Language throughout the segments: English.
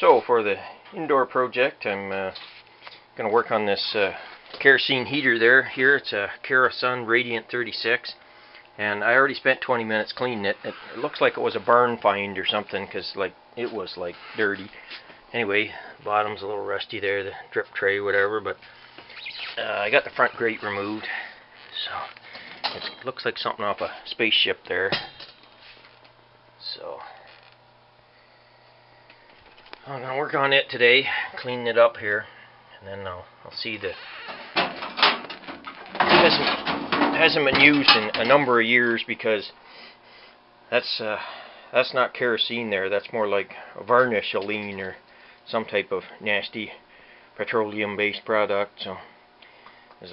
So for the indoor project, I'm going to work on this kerosene heater here. It's a Kerosun Radiant 36, and I already spent 20 minutes cleaning it. It looks like it was a barn find or something, because it was dirty. Anyway, the bottom's a little rusty there, the drip tray, whatever. But I got the front grate removed, so it looks like something off a spaceship there. So I'm going to work on it today, clean it up here, and then I'll see the... It hasn't been used in a number of years, because that's not kerosene there. That's more like a varnish or some type of nasty petroleum-based product. So there's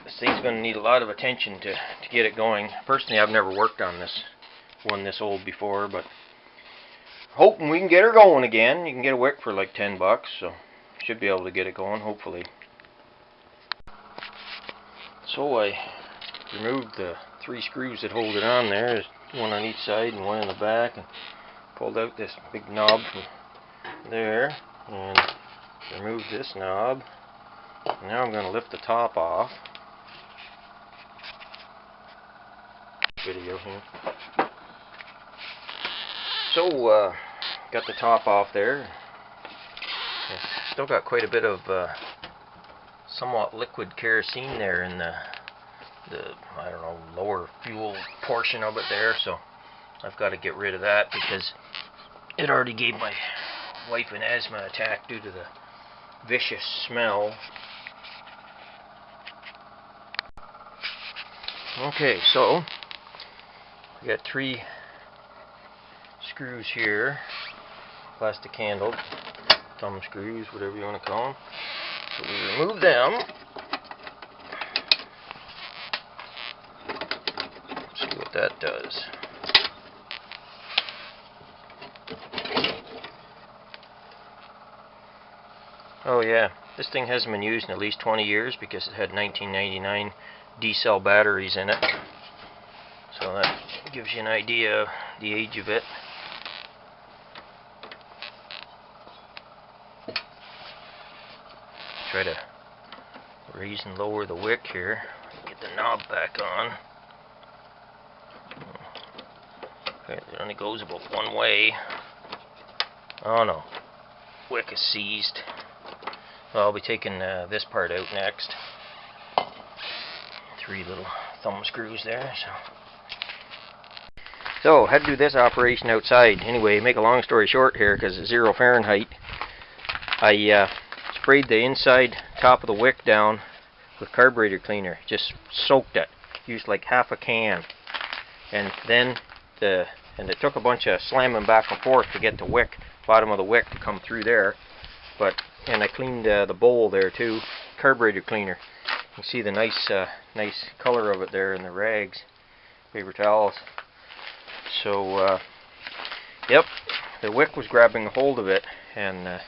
this thing's going to need a lot of attention to get it going. Personally, I've never worked on one this old before, but hoping we can get her going again. You can get a wick for like $10, so should be able to get it going, hopefully. So I removed the 3 screws that hold it on there. There's one on each side and one in the back, and pulled out this big knob from there and removed this knob. Now I'm going to lift the top off. Video here. So got the top off there. Still got quite a bit of somewhat liquid kerosene there in the I don't know, lower fuel portion of it there, so I've got to get rid of that, because it already gave my wife an asthma attack due to the vicious smell. Okay, so we got 3 screws here, plastic handled, thumb screws, whatever you want to call them. So we remove them. See what that does. Oh yeah, this thing hasn't been used in at least 20 years, because it had 1999 D-cell batteries in it. So that gives you an idea of the age of it. Try to raise and lower the wick here. Get the knob back on. Okay, it only goes about one way. Oh no, wick is seized. Well, I'll be taking this part out next. 3 little thumb screws there. So had to do this operation outside. Anyway, make a long story short here, because it's 0 Fahrenheit. I sprayed the inside top of the wick down with carburetor cleaner. Just soaked it. Used like half a can. And then it took a bunch of slamming back and forth to get the wick, bottom of the wick, to come through there. And I cleaned the bowl there too, carburetor cleaner. You can see the nice color of it there in the rags, paper towels. So yep, the wick was grabbing a hold of it, and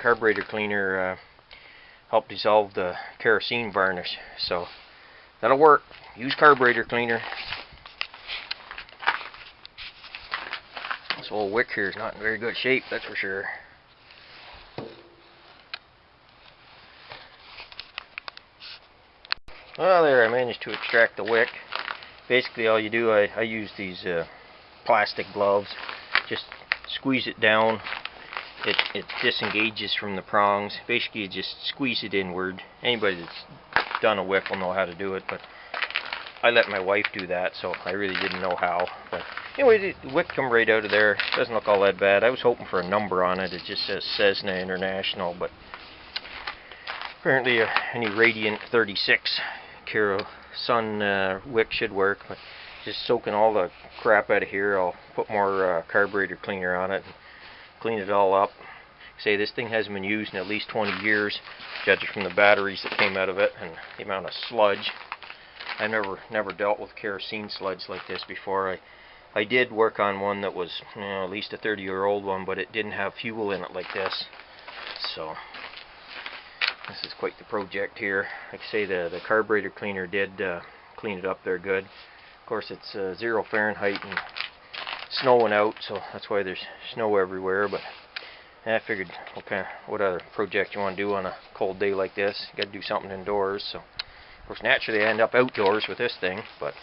carburetor cleaner helped dissolve the kerosene varnish. So that'll work. Use carburetor cleaner. This old wick here is not in very good shape, that's for sure. Well, there, I managed to extract the wick. Basically all you do, I use these plastic gloves. Just squeeze it down. It disengages from the prongs. Basically you just squeeze it inward. Anybody that's done a wick will know how to do it, but I let my wife do that, so I really didn't know how. But anyway, the wick come right out of there. Doesn't look all that bad. I was hoping for a number on it. It just says Cessna International, but apparently any Radiant 36 Kerosun wick should work. But just soaking all the crap out of here. I'll put more carburetor cleaner on it and clean it all up. Say, this thing hasn't been used in at least 20 years, judging from the batteries that came out of it and the amount of sludge. I've never dealt with kerosene sludge like this before. I did work on one that was, you know, at least a 30-year-old one, but it didn't have fuel in it like this. So this is quite the project here. Like I say, the carburetor cleaner did clean it up there good. Of course, it's 0 Fahrenheit and snowing out, so that's why there's snow everywhere. But And I figured, okay, what other project you want to do on a cold day like this? You got to do something indoors. So, of course, naturally I end up outdoors with this thing. But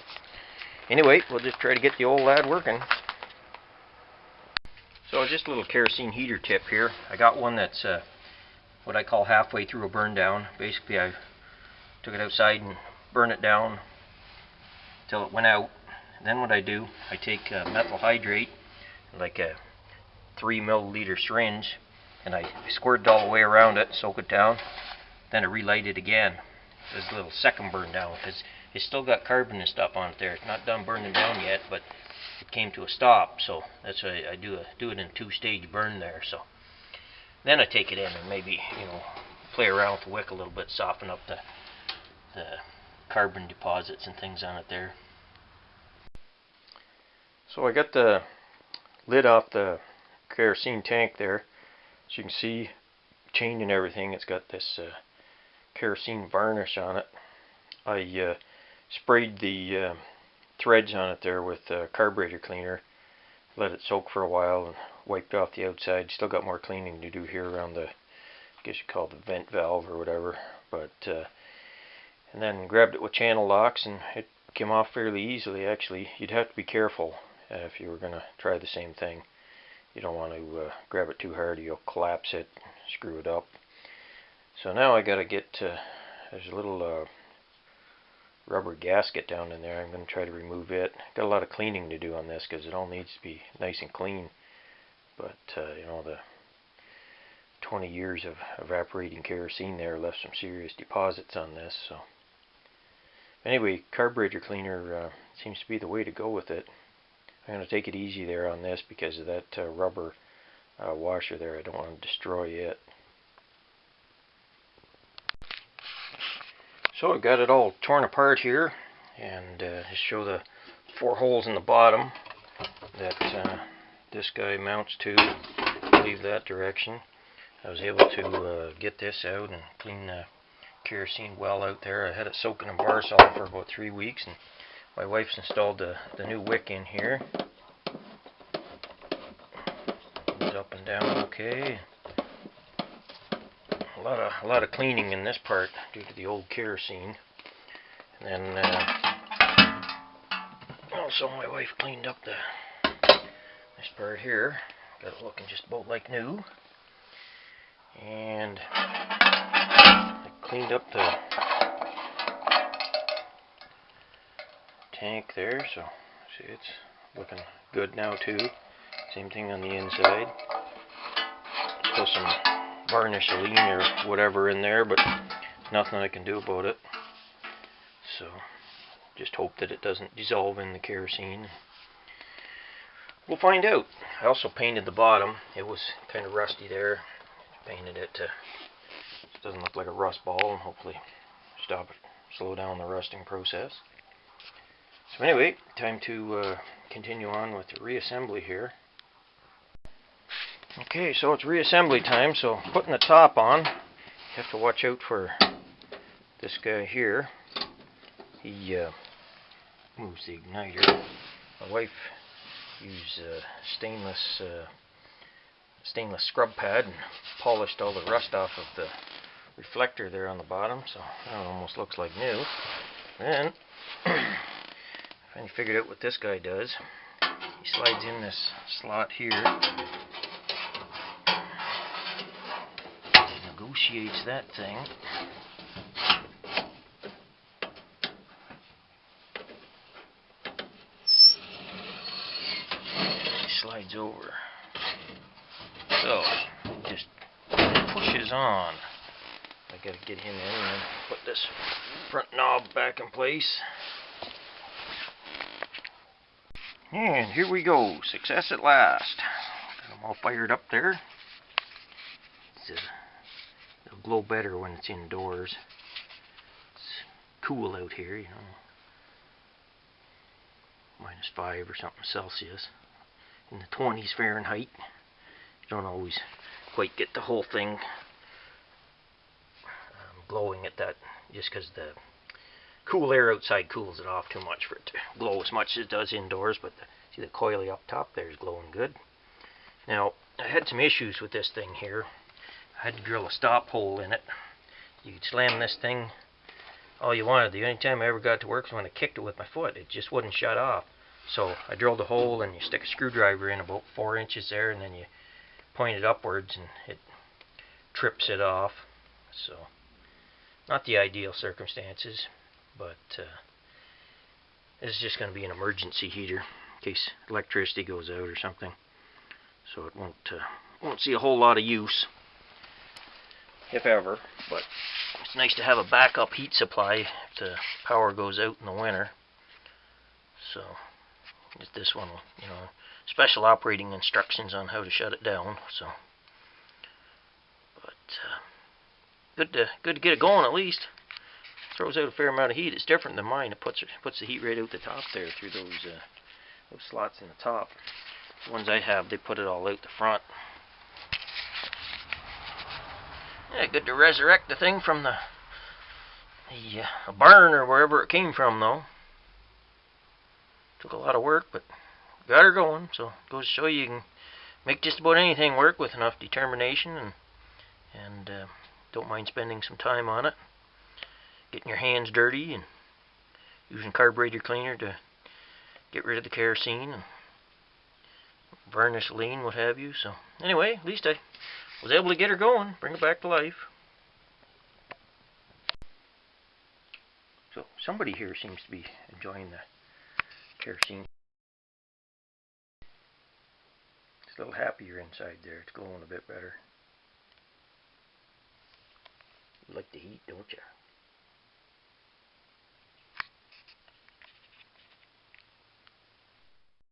anyway, we'll just try to get the old lad working. So just a little kerosene heater tip here. I got one that's what I call halfway through a burn down. Basically, I took it outside and burned it down until it went out. Then what I do, I take methyl hydrate, like a 3 milliliter syringe, and I squirt it all the way around it, soak it down, then I relight it again. There's a little second burn down, because it's still got carbon and stuff on it there. It's not done burning down yet, but it came to a stop, so that's why I do it in 2-stage burn there. So then I take it in and maybe, play around with the wick a little bit, soften up the carbon deposits and things on it there. So I got the lid off the kerosene tank there. As you can see, chain and everything, it's got this kerosene varnish on it. I sprayed the threads on it there with carburetor cleaner, let it soak for a while, and wiped off the outside. Still got more cleaning to do here around the, I guess you call it the vent valve or whatever, but and then grabbed it with channel locks, and it came off fairly easily. Actually, you'd have to be careful if you were going to try the same thing. You don't want to grab it too hard, you'll collapse it, screw it up. So now I got to get there's a little rubber gasket down in there. I'm going to try to remove it. Got a lot of cleaning to do on this because it all needs to be nice and clean. But the 20 years of evaporating kerosene there left some serious deposits on this. So anyway, carburetor cleaner seems to be the way to go with it. I'm going to take it easy there on this because of that rubber washer there. I don't want to destroy it. So I've got it all torn apart here, and just show the 4 holes in the bottom that this guy mounts to. Leave that direction. I was able to get this out and clean the kerosene well out there. I had it soaking in bar salt for about 3 weeks, and my wife's installed the new wick in here. Goes up and down okay. A lot of cleaning in this part due to the old kerosene. And then also my wife cleaned up this part here. Got it looking just about like new. And I cleaned up the tank there, so see, it's looking good now too. Same thing on the inside. Still some varnish-a-line or whatever in there, but nothing I can do about it. So just hope that it doesn't dissolve in the kerosene. We'll find out. I also painted the bottom. It was kind of rusty there. Painted it to it doesn't look like a rust ball, and hopefully slow down the rusting process. So anyway, time to continue on with the reassembly here. Okay, so it's reassembly time. So putting the top on, you have to watch out for this guy here. He moves the igniter. My wife used stainless scrub pad and polished all the rust off of the reflector there on the bottom, so that almost looks like new. Then I finally figured out what this guy does. He slides in this slot here, negotiates that thing, he slides over. So, just pushes on. I gotta get him in and put this front knob back in place. And here we go. Success at last. Got them all fired up there. It'll glow better when it's indoors. It's cool out here, you know. -5 or something Celsius. In the 20s Fahrenheit. Don't always quite get the whole thing glowing at that, just because the cool air outside cools it off too much for it to glow as much as it does indoors. But see the coily up top there is glowing good. Now I had some issues with this thing here. I had to drill a stop hole in it. You could slam this thing all you wanted. The only time I ever got to work was when I kicked it with my foot. It just wouldn't shut off. So I drilled a hole and you stick a screwdriver in about 4 inches there, and then you point it upwards and it trips it off. So not the ideal circumstances, but this is just going to be an emergency heater in case electricity goes out or something. So it won't see a whole lot of use, if ever, but it's nice to have a backup heat supply if the power goes out in the winter. So this one, you know, special operating instructions on how to shut it down. So, but good to get it going at least. Throws out a fair amount of heat. It's different than mine. It puts the heat right out the top there through those slots in the top. The ones I have, they put it all out the front. Yeah, good to resurrect the thing from the barn or wherever it came from, though. Took a lot of work, but got her going. So it goes to show you can make just about anything work with enough determination and don't mind spending some time on it. Getting your hands dirty and using carburetor cleaner to get rid of the kerosene and varnish lean, what have you. So anyway, at least I was able to get her going, bring her back to life. So somebody here seems to be enjoying the kerosene. It's a little happier inside there. It's glowing a bit better. You like the heat, don't you?